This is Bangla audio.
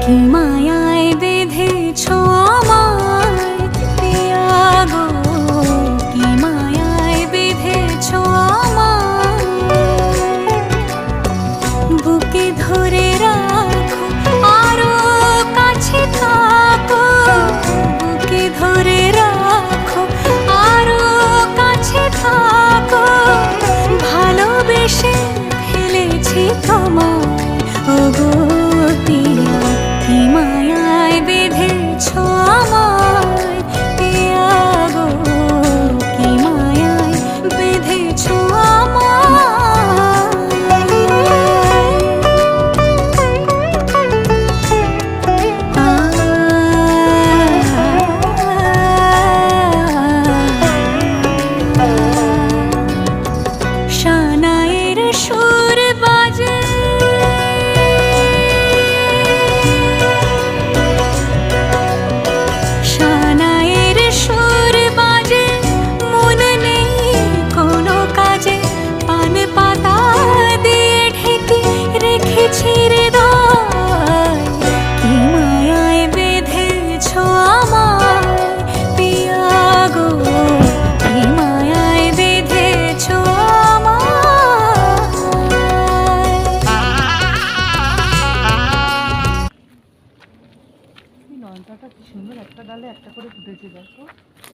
কি মায়ায় বেঁধেছ আমায় পিয়া গো, কি মায়ায় বেঁধেছ আমায়। বুকে ধরে রাখো আরো কাছে থাকো, বুকে ধরে রাখো আরো কাছে থাকো। ভালোবেসে ফেলেছি তোমায় ওগো পিয়া, কি মায়ায় বেঁধেছ আমায় পিয়া গো, কি মায়ায় বেঁধেছ শানায়ের সুর বাজে, শানায়ের সুর বাজে, মন নেই কোনো কাজে। পান পাতা দিয়ে ঢেকে রেখেছি হৃদয়, কি মায়ায় বেঁধেছ আমায় পিয়া গো, কি মায়ায় বেঁধেছ লঙ্কাটা কি সুন্দর একটা ডালে একটা করে ফুটেছে দেখো।